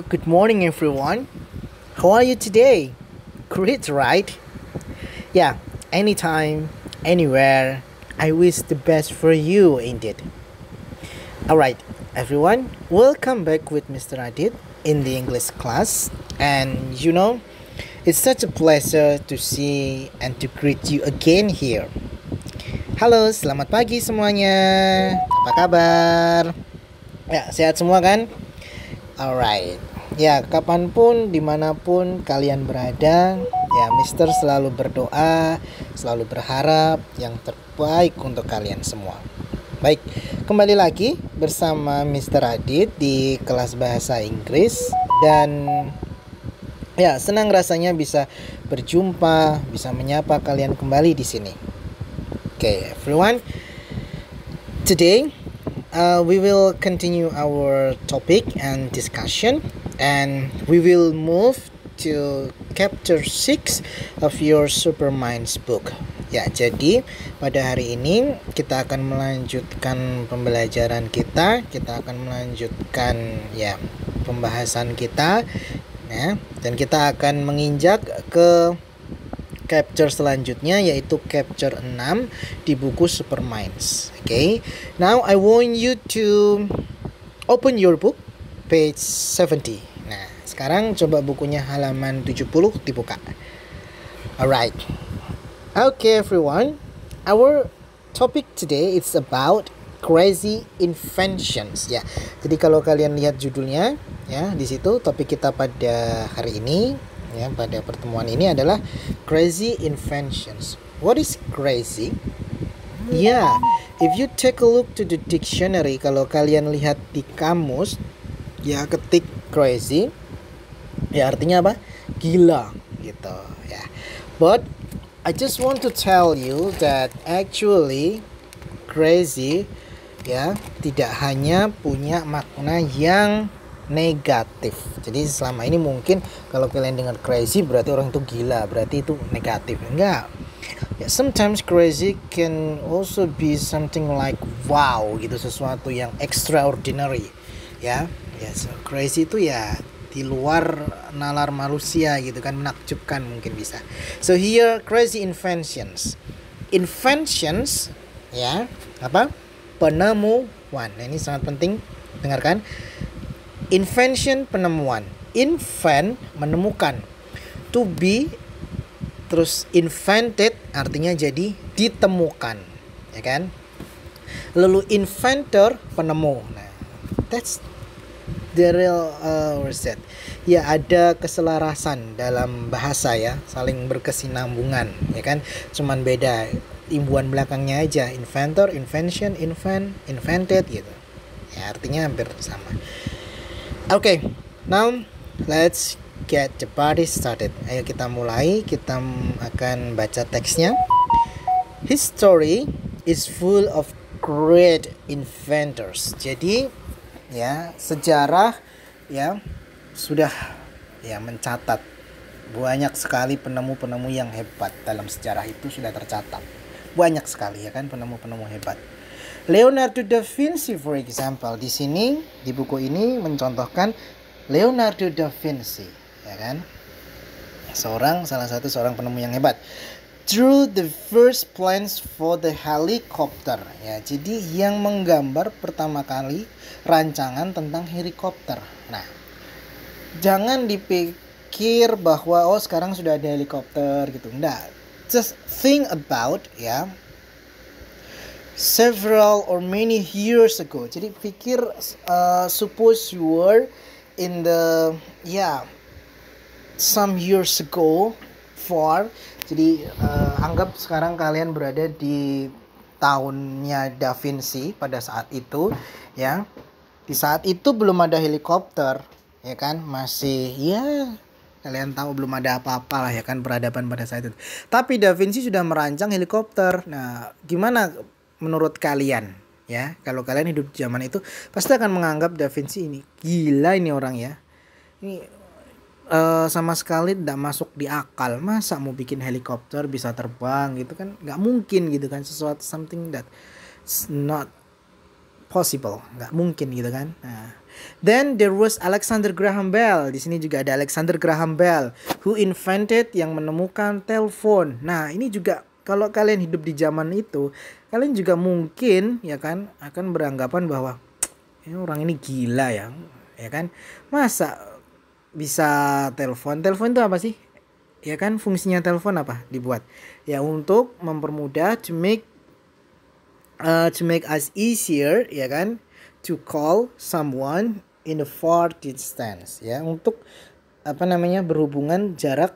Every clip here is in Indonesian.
Good morning, everyone. How are you today? Great, right? Yeah, anytime, anywhere. I wish the best for you, indeed. Alright, everyone, welcome back with Mr. Adit in the English class. And it's such a pleasure to see and to greet you again here. Halo, selamat pagi semuanya. Apa kabar? Ya, sehat semua kan? Alright. Ya, kapanpun, dimanapun kalian berada, ya Mister selalu berdoa, selalu berharap yang terbaik untuk kalian semua. Baik, kembali lagi bersama Mister Adit di kelas bahasa Inggris. Dan ya, senang rasanya bisa berjumpa, bisa menyapa kalian kembali di sini. Okay, everyone. Today, we will continue our topic and discussion, and we will move to chapter 6 of your Superminds book. Ya, jadi pada hari ini kita akan melanjutkan pembelajaran kita. Kita akan melanjutkan pembahasan kita, ya, dan kita akan menginjak ke chapter selanjutnya, yaitu chapter 6 di buku Superminds. Okay, now I want you to open your book page 70. Nah, sekarang coba bukunya halaman 70 dibuka. Alright. Okay, everyone. Our topic today is about crazy inventions. Ya, jadi kalau kalian lihat judulnya, ya, di situ topik kita pada hari ini, ya, pada pertemuan ini adalah crazy inventions. What is crazy? Yeah, if you take a look to the dictionary, kalau kalian lihat di kamus, ya, ketik crazy, ya artinya apa? Gila, gitu, ya. But I just want to tell you that actually crazy, ya, tidak hanya punya makna yang negatif. Jadi selama ini mungkin kalau kalian dengar crazy berarti orang itu gila, berarti itu negatif. Enggak. Ya, sometimes crazy can also be something like wow, gitu, sesuatu yang extraordinary. Ya. Ya, so crazy itu ya di luar nalar manusia gitu kan, menakjubkan mungkin bisa. So here crazy inventions. Inventions, ya, apa? Penemuan. Nah, ini sangat penting, dengarkan. Invention, penemuan. Invent, menemukan. To be, terus invented artinya jadi ditemukan, ya kan? Lalu inventor, penemu. Nah, that's the real word. Ya, ada keselarasan dalam bahasa, ya, saling berkesinambungan, ya kan? Cuman beda imbuhan belakangnya aja. Inventor, invention, invent, invented, gitu. Ya, artinya hampir sama. Okay, now let's get the party started. Ayo kita mulai, kita akan baca teksnya. History is full of great inventors. Jadi, ya, sejarah, ya, sudah, ya, mencatat banyak sekali penemu-penemu yang hebat. Dalam sejarah itu sudah tercatat banyak sekali, ya kan, penemu-penemu hebat. Leonardo da Vinci, for example, di sini di buku ini mencontohkan Leonardo da Vinci, ya kan, salah satu seorang penemu yang hebat. Drew the first plans for the helicopter, ya, jadi yang menggambar pertama kali rancangan tentang helikopter. Nah, jangan dipikir bahwa sekarang sudah ada helikopter gitu, enggak. Just think about, ya, several or many years ago. Jadi pikir, suppose you were in the some years ago for. Jadi anggap sekarang kalian berada di tahunnya Da Vinci pada saat itu, ya. Di saat itu belum ada helikopter, ya kan? Masih, ya, kalian tahu belum ada apa-apa lah, ya kan, peradaban pada saat itu. Tapi Da Vinci sudah merancang helikopter. Nah, gimana menurut kalian, ya? Kalau kalian hidup di zaman itu pasti akan menganggap Da Vinci ini gila, ini orang, ya. Ini sama sekali tidak masuk di akal. Masa mau bikin helikopter bisa terbang gitu kan? Nggak mungkin gitu kan, something that not possible, nggak mungkin gitu kan. Nah, Then there was Alexander Graham Bell. Di sini juga ada Alexander Graham Bell who invented, yang menemukan telepon. Nah, ini juga kalau kalian hidup di zaman itu, kalian juga mungkin ya kan akan beranggapan bahwa ini orang ini gila ya kan? Masa bisa telepon? Telepon itu apa sih? Ya kan, fungsinya telepon apa dibuat? Ya untuk mempermudah, to make us easier, ya kan, to call someone in a far distance, ya, untuk berhubungan jarak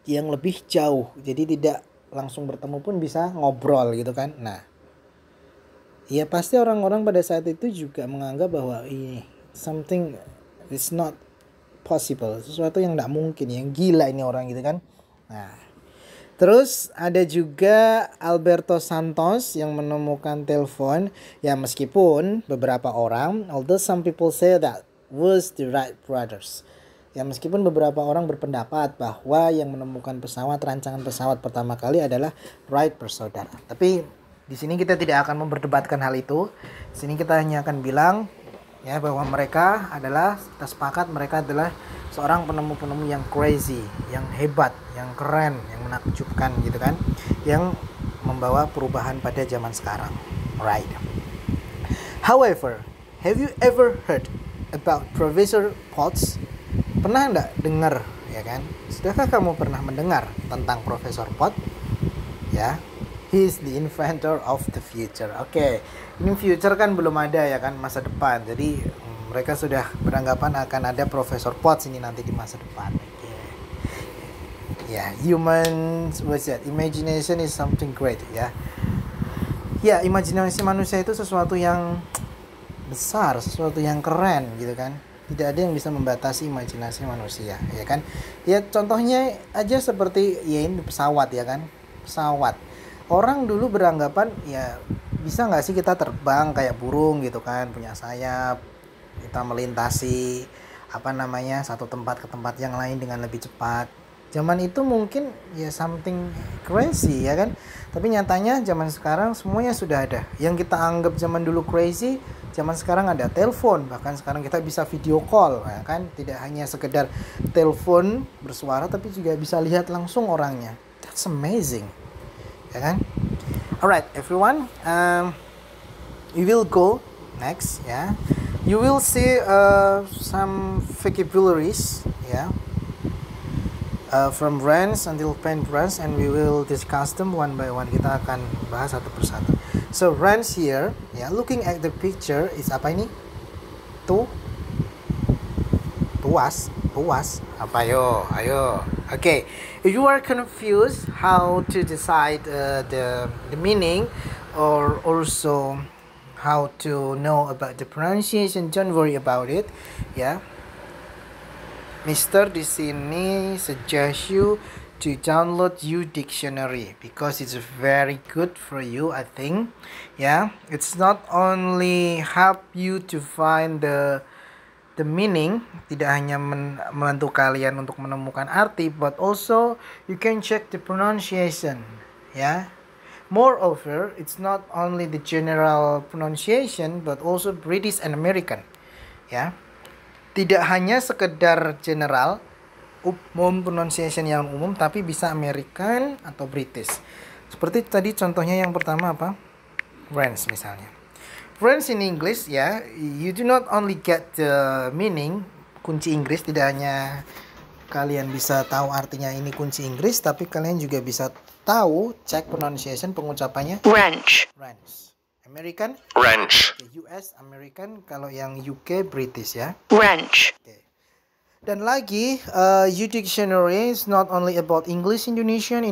yang lebih jauh. Jadi tidak langsung bertemu pun bisa ngobrol gitu kan. Nah, ya pasti orang-orang pada saat itu juga menganggap bahwa ini something is not possible, sesuatu yang tidak mungkin, yang gila ini orang gitu kan. Nah, terus ada juga Alberto Santos yang menemukan telepon. Ya meskipun beberapa orang, although some people say that was the Wright brothers. Ya meskipun beberapa orang berpendapat bahwa yang menemukan pesawat, rancangan pesawat pertama kali adalah Wright bersaudara. Tapi di sini kita tidak akan memperdebatkan hal itu. Di sini kita hanya akan bilang ya bahwa mereka adalah, kita sepakat mereka adalah seorang penemu-penemu yang crazy, yang hebat, yang keren, yang menakjubkan gitu kan, yang membawa perubahan pada zaman sekarang. Right. However, have you ever heard about Professor Potts? Pernah enggak dengar, ya kan? Sudahkah kamu pernah mendengar tentang Profesor Potts? Ya. He is the inventor of the future. Oke, ini future kan belum ada ya kan, masa depan. Jadi mereka sudah beranggapan akan ada Profesor Potts ini nanti di masa depan. Ya, human, what's that? Imagination is something great ya. Ya, imajinasi manusia itu sesuatu yang besar, sesuatu yang keren gitu kan. Tidak ada yang bisa membatasi imajinasi manusia, ya kan? Ya contohnya aja seperti ya ini pesawat ya kan, pesawat. Orang dulu beranggapan ya bisa nggak sih kita terbang kayak burung gitu kan, punya sayap, kita melintasi satu tempat ke tempat yang lain dengan lebih cepat. Zaman itu mungkin ya something crazy ya kan, tapi nyatanya zaman sekarang semuanya sudah ada. Yang kita anggap zaman dulu crazy, zaman sekarang ada telepon, bahkan sekarang kita bisa video call ya kan, tidak hanya sekedar telepon bersuara tapi juga bisa lihat langsung orangnya. That's amazing. Ya kan? Alright everyone, we will go next ya. You will see some vocabularies ya, from brands until pen brands, and we will discuss them one by one. Kita akan bahas satu persatu. So brands here ya, looking at the picture is apa ini? Tuas apa ayo. Okay, if you are confused how to decide the meaning, or also how to know about the pronunciation, don't worry about it ya. Mister di sini suggest you to download U-Dictionary because it's very good for you, I think. Yeah, it's not only help you to find the meaning, tidak hanya membantu kalian untuk menemukan arti, but also you can check the pronunciation. Yeah. Moreover, it's not only the general pronunciation, but also British and American. Ya. Tidak hanya sekedar general umum, pronunciation yang umum, tapi bisa American atau British. Seperti tadi contohnya yang pertama apa? Friends misalnya. Friends in English ya, you do not only get the meaning, kunci Inggris, tidak hanya kalian bisa tahu artinya ini kunci Inggris, tapi kalian juga bisa tahu, cek pronunciation, pengucapannya. French. American. French. US American, kalau yang UK British ya. French. Okay. Dan lagi, U-Dictionary is not only about English Indonesian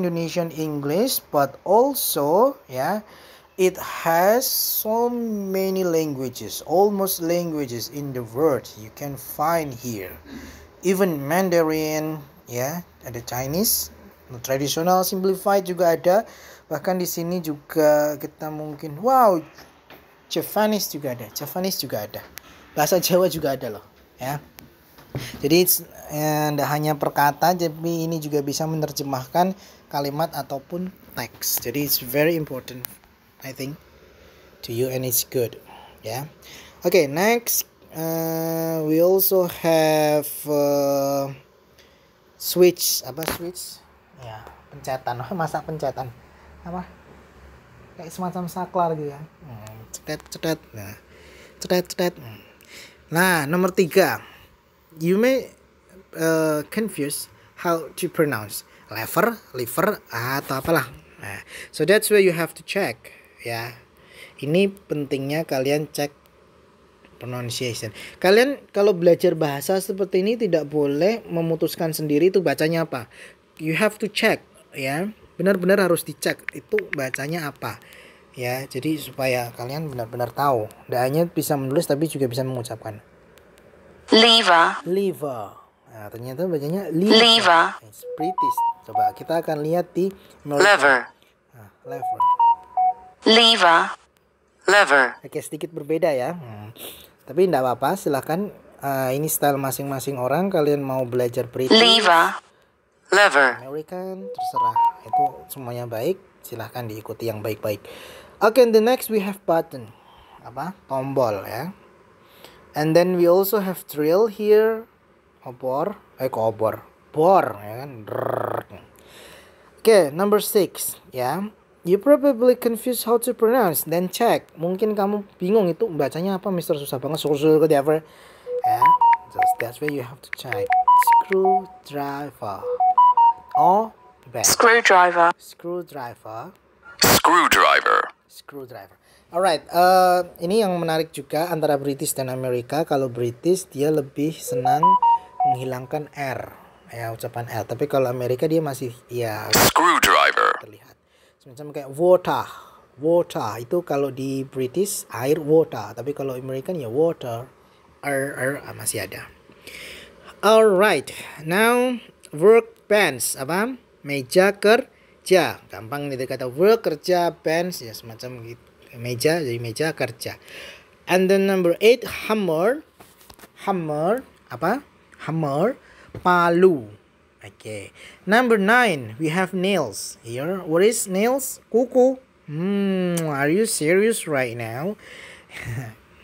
English, but also ya, it has so many languages, almost languages in the world you can find here. Even Mandarin, ya, ada Chinese, tradisional, simplified juga ada. Bahkan di sini juga kita mungkin, wow, Javanese juga ada. Bahasa Jawa juga ada loh, ya. Jadi tidak hanya perkata, tapi ini juga bisa menerjemahkan kalimat ataupun teks. Jadi it's very important, I think, to you, and it's good. Yeah. Okay, next We also have switch. Apa switch? Ya, pencetan. Masa pencetan. Apa? Kayak semacam saklar gitu ya. Cetet. Nah, cetet. Nah, nomor 3. You may confuse how to pronounce liver atau apalah. Nah, so that's where you have to check ya. Ini pentingnya kalian cek pronunciation. Kalian kalau belajar bahasa seperti ini tidak boleh memutuskan sendiri itu bacanya apa. You have to check ya. Benar-benar harus dicek itu bacanya apa. Ya, jadi supaya kalian benar-benar tahu. Tidak hanya bisa menulis tapi juga bisa mengucapkan. Liver. Nah, ternyata bacanya liver. It's British. Coba kita akan lihat di Lever. Lever. Oke, sedikit berbeda ya. Tapi tidak apa-apa, silahkan. Ini style masing-masing orang. Kalian mau belajar British, Lever. American, terserah. Itu semuanya baik. Silahkan diikuti yang baik-baik. Okay, and the next we have button. Apa? Tombol ya. And then we also have drill here. Bor ya kan. Okay, number 6 ya. You probably confused how to pronounce. Then check. Mungkin kamu bingung itu bacanya apa, Mister, susah banget. Whatever. Ya, just that's where you have to check. Screwdriver. Oh, bad. Screwdriver. Alright, ini yang menarik juga antara British dan Amerika. Kalau British dia lebih senang menghilangkan R, ya ucapan R. Tapi kalau Amerika dia masih ya Screwdriver. terlihat. Semacam kayak water itu kalau di British air water, tapi kalau American ya water, R masih ada. Alright, now workbench apa? Meja kerja. Gampang nih kata work kerja, bench ya semacam gitu. Meja jadi meja kerja. And then number 8 hammer apa? Hammer, palu. Okay. Number 9 we have nails. Here, what is nails? Kuku. Are you serious right now?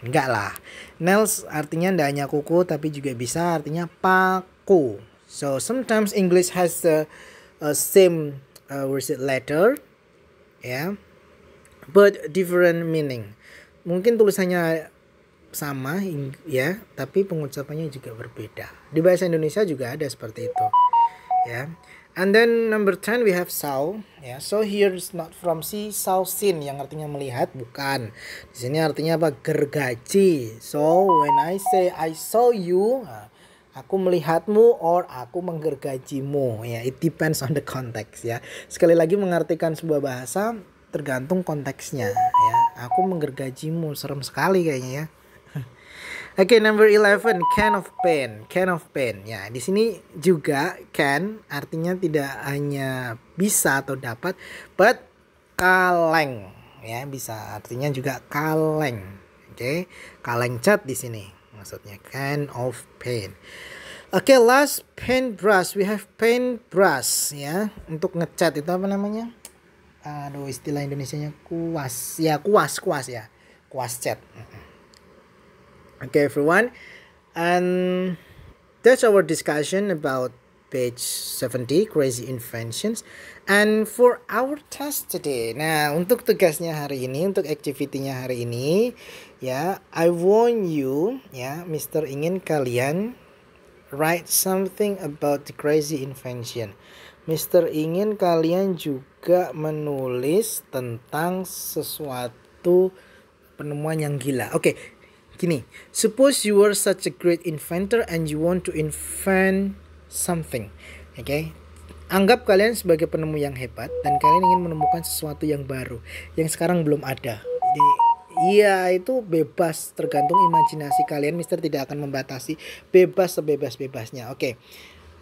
Enggak lah. Nails artinya tidak hanya kuku tapi juga bisa artinya paku. So sometimes English has the same letter, yeah, but different meaning. Mungkin tulisannya sama ya, tapi pengucapannya juga berbeda. Di bahasa Indonesia juga ada seperti itu ya. And then number 10 we have saw ya. So here is not from see, saw seen yang artinya melihat, bukan. Di sini artinya apa? Gergaji. So when I say I saw you, aku melihatmu or aku menggergajimu ya. It depends on the context ya. Sekali lagi mengartikan sebuah bahasa tergantung konteksnya ya. Aku menggergajimu, serem sekali kayaknya ya. Oke, number 11 can of pain. Ya, di sini juga can artinya tidak hanya bisa atau dapat, but kaleng ya, bisa artinya juga kaleng. Oke, kaleng cat di sini maksudnya can of pain. Oke, last paintbrush. We have paintbrush ya, untuk ngecat itu apa namanya? Aduh, istilah Indonesianya kuas ya, kuas cat. Okay, everyone, and that's our discussion about page 70 crazy inventions. And for our test today, nah untuk tugasnya hari ini, untuk activity-nya hari ini ya, I want you ya, Mister ingin kalian write something about the crazy invention. Mister ingin kalian juga menulis tentang sesuatu penemuan yang gila. Oke, gini, suppose you are such a great inventor and you want to invent something. Oke, anggap kalian sebagai penemu yang hebat dan kalian ingin menemukan sesuatu yang baru yang sekarang belum ada. Jadi, iya, itu bebas, tergantung imajinasi kalian. Mister tidak akan membatasi, bebas sebebas-bebasnya. Oke.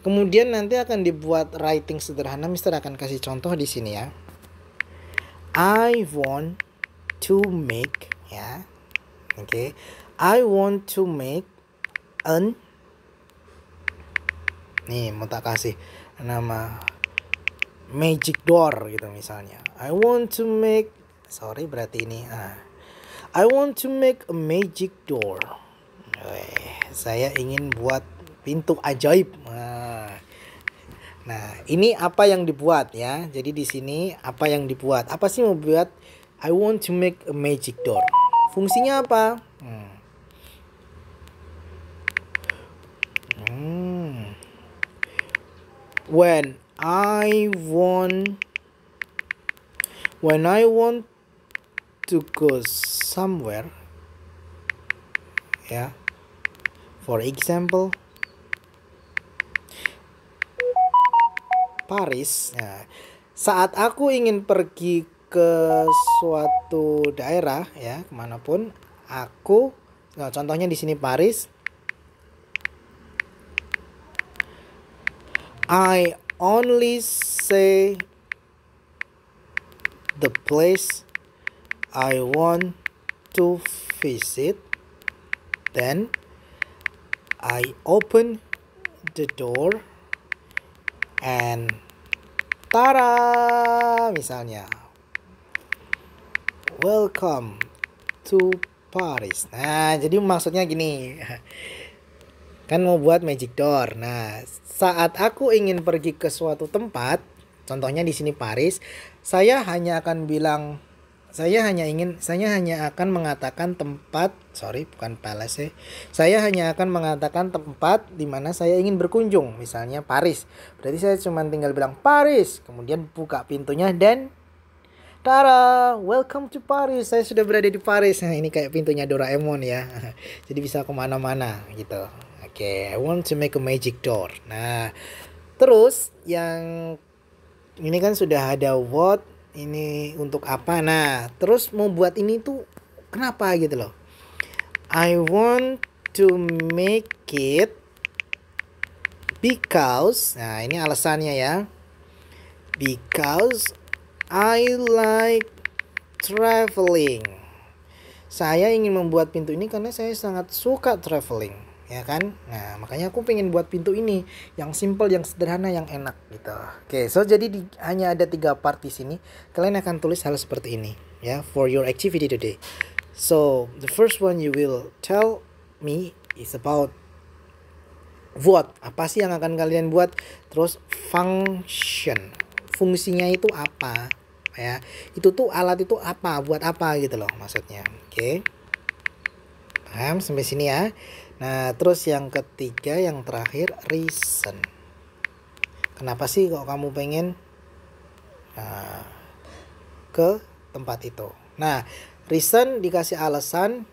Kemudian nanti akan dibuat writing sederhana. Mister akan kasih contoh di sini ya. I want to make ya. Oke. I want to make nih mau tak kasih nama magic door gitu misalnya. I want to make I want to make a magic door. Saya ingin buat pintu ajaib. Nah, ini apa yang dibuat ya. Jadi di sini apa yang dibuat? Apa sih mau buat? I want to make a magic door. Fungsinya apa? When I want to go somewhere, ya. For example, Paris. Nah, saat aku ingin pergi ke suatu daerah, ya, kemanapun, nah, contohnya di sini Paris. I only say the place I want to visit, then I open the door and tada, misalnya welcome to Paris. Nah, jadi maksudnya gini, kan mau buat magic door. Nah, saat aku ingin pergi ke suatu tempat, contohnya di sini Paris, saya hanya akan mengatakan tempat, bukan palace. Saya hanya akan mengatakan tempat di mana saya ingin berkunjung, misalnya Paris. Berarti saya cuma tinggal bilang Paris, kemudian buka pintunya dan tada, welcome to Paris. Saya sudah berada di Paris. Nah, ini kayak pintunya Doraemon ya. Jadi bisa kemana-mana gitu. Oke, I want to make a magic door. Nah, terus yang ini kan sudah ada what, ini untuk apa. Nah, terus mau buat ini tuh kenapa gitu loh. I want to make it because, nah ini alasannya ya. Because I like traveling. Saya ingin membuat pintu ini karena saya sangat suka traveling, ya kan? Nah, makanya aku pengen buat pintu ini yang simple, yang sederhana, yang enak gitu. Oke, so jadi hanya ada 3 part di sini. Kalian akan tulis hal seperti ini ya, for your activity today. So, the first one you will tell me is about what. Apa sih yang akan kalian buat? Terus function. Fungsinya itu apa? Ya, itu tuh alat itu apa, buat apa gitu loh maksudnya. Oke, paham sampai sini ya. Nah, terus yang ketiga, yang terakhir, reason. Kenapa sih kok kamu pengen ke tempat itu? Nah, reason dikasih alasan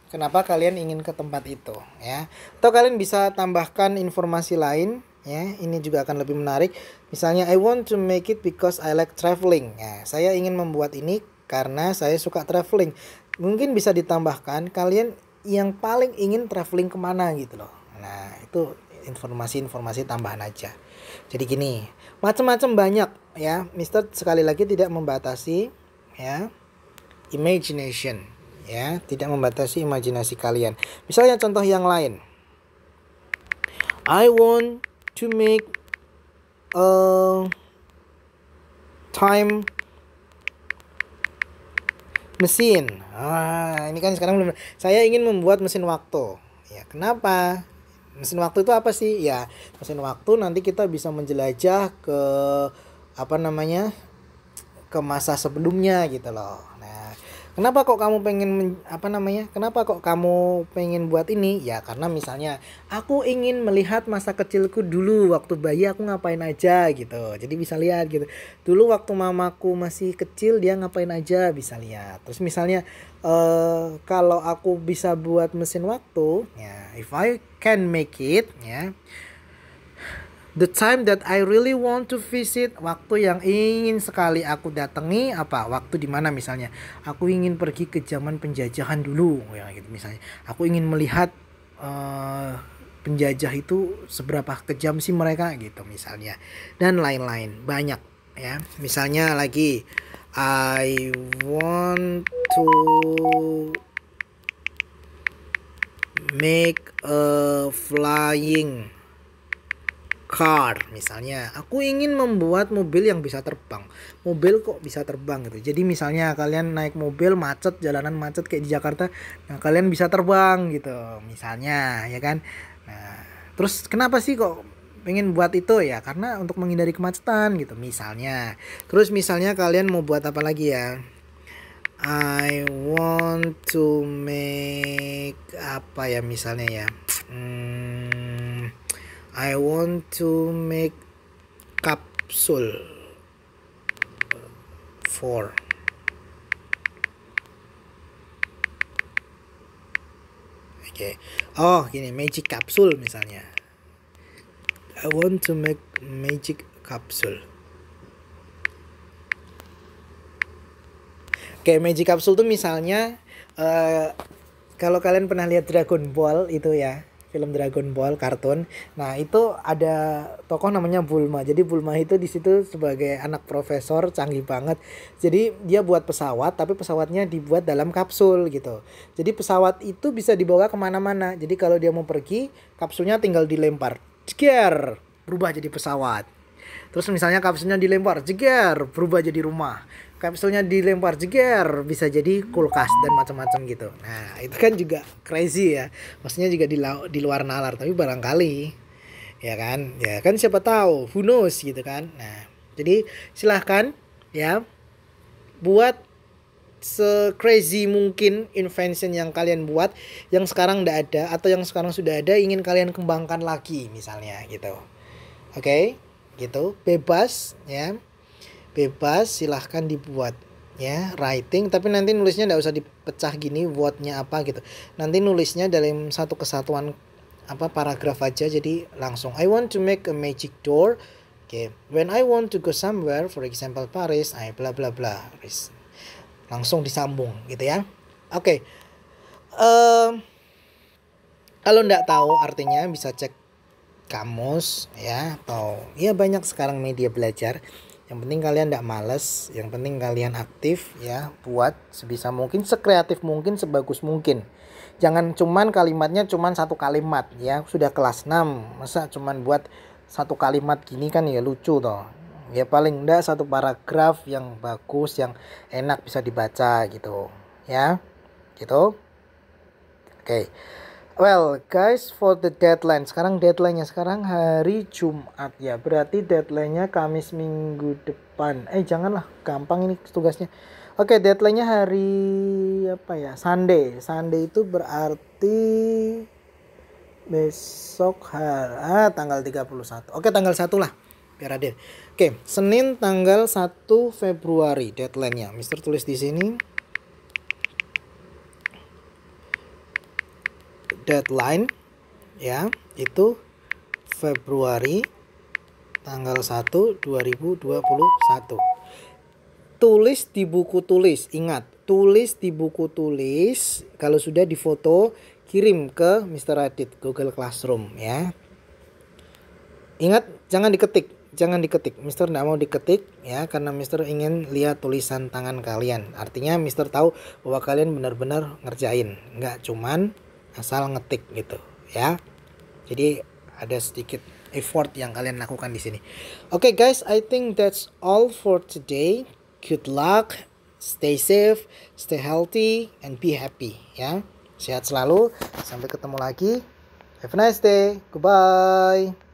kenapa kalian ingin ke tempat itu ya. Atau kalian bisa tambahkan informasi lain ya, ini juga akan lebih menarik. Misalnya I want to make it because I like traveling. Ya, saya ingin membuat ini karena saya suka traveling. Mungkin bisa ditambahkan kalian yang paling ingin traveling kemana gitu loh. Nah, itu informasi-informasi tambahan aja. Jadi gini, macam-macam banyak ya. Mister sekali lagi tidak membatasi ya imagination ya, tidak membatasi imajinasi kalian. Misalnya contoh yang lain. I want to make a time machine. Ini kan sekarang belum. Saya ingin membuat mesin waktu. Ya, kenapa? Mesin waktu itu apa sih? Ya, mesin waktu nanti kita bisa menjelajah ke ke masa sebelumnya gitu loh. Nah, kenapa kok kamu pengen kenapa kok kamu pengen buat ini? Ya karena misalnya aku ingin melihat masa kecilku dulu, waktu bayi aku ngapain aja gitu. Jadi bisa lihat gitu. Dulu waktu mamaku masih kecil dia ngapain aja, bisa lihat. Terus misalnya kalau aku bisa buat mesin waktu, ya if I can make it, ya the time that I really want to visit, waktu yang ingin sekali aku datangi apa? Waktu di mana misalnya aku ingin pergi ke zaman penjajahan dulu ya gitu misalnya. Aku ingin melihat penjajah itu seberapa kejam sih mereka gitu misalnya. Dan lain-lain, banyak ya. Misalnya lagi I want to make a flying car. Misalnya, aku ingin membuat mobil yang bisa terbang. Mobil kok bisa terbang gitu. Jadi misalnya kalian naik mobil macet, jalanan macet kayak di Jakarta, nah kalian bisa terbang gitu. Misalnya, ya kan? Nah, terus kenapa sih kok pengen buat itu ya? Karena untuk menghindari kemacetan gitu. Misalnya. Terus misalnya kalian mau buat apa lagi ya? I want to make apa ya misalnya ya? I want to make capsule for oh gini, magic capsule misalnya. I want to make magic capsule. Magic capsule tuh misalnya kalau kalian pernah lihat Dragon Ball itu ya, film Dragon Ball kartun. Nah, itu ada tokoh namanya Bulma. Jadi Bulma itu di situ sebagai anak profesor canggih banget. Jadi dia buat pesawat, tapi pesawatnya dibuat dalam kapsul gitu. Jadi pesawat itu bisa dibawa kemana-mana. Jadi kalau dia mau pergi, kapsulnya tinggal dilempar, jeger, berubah jadi pesawat. Terus misalnya kapsulnya dilempar, jeger, berubah jadi rumah. Kapsulnya dilempar, jeger, bisa jadi kulkas dan macam-macam gitu. Nah, itu kan juga crazy ya. Maksudnya juga di luar nalar, tapi barangkali ya kan siapa tahu, who knows gitu kan. Nah, jadi silahkan ya buat se-crazy mungkin invention yang kalian buat yang sekarang tidak ada atau yang sekarang sudah ada ingin kalian kembangkan lagi misalnya gitu. Oke, gitu. Bebas ya. Bebas, silahkan dibuat ya, writing, tapi nanti nulisnya tidak usah dipecah gini wordnya apa gitu. Nanti nulisnya dalam satu kesatuan paragraf aja, jadi langsung I want to make a magic door. When I want to go somewhere, for example Paris, I bla bla bla. Langsung disambung gitu ya. Kalau nggak tahu artinya bisa cek kamus ya, atau ya banyak sekarang media belajar. Yang penting kalian tidak males, yang penting kalian aktif ya, buat sebisa mungkin, sekreatif mungkin, sebagus mungkin. Jangan cuman kalimatnya cuman satu kalimat ya, sudah kelas 6 masa cuman buat satu kalimat gini kan ya lucu toh. Ya paling enggak satu paragraf yang bagus, yang enak bisa dibaca gitu ya. Gitu. Well guys, for the deadline, sekarang deadline-nya sekarang hari Jumat ya, berarti deadline-nya Kamis minggu depan. Janganlah, gampang ini tugasnya. Deadline-nya hari apa ya? Sunday. Sunday itu berarti besok tanggal 31. Tanggal 1 lah biar adil. Senin tanggal 1 Februari deadline-nya. Mister tulis di sini. Deadline ya, itu Februari tanggal 1 2021. Tulis di buku tulis. Ingat, tulis di buku tulis. Kalau sudah difoto, kirim ke Mr. Adit Google Classroom ya. Ingat, jangan diketik. Mister tidak mau diketik ya, karena Mister ingin lihat tulisan tangan kalian. Artinya Mister tahu bahwa kalian benar-benar ngerjain, nggak cuman asal ngetik gitu ya. Jadi ada sedikit effort yang kalian lakukan di sini. Guys, I think that's all for today. Good luck, stay safe, stay healthy, and be happy ya. Sehat selalu, sampai ketemu lagi. Have a nice day. Goodbye.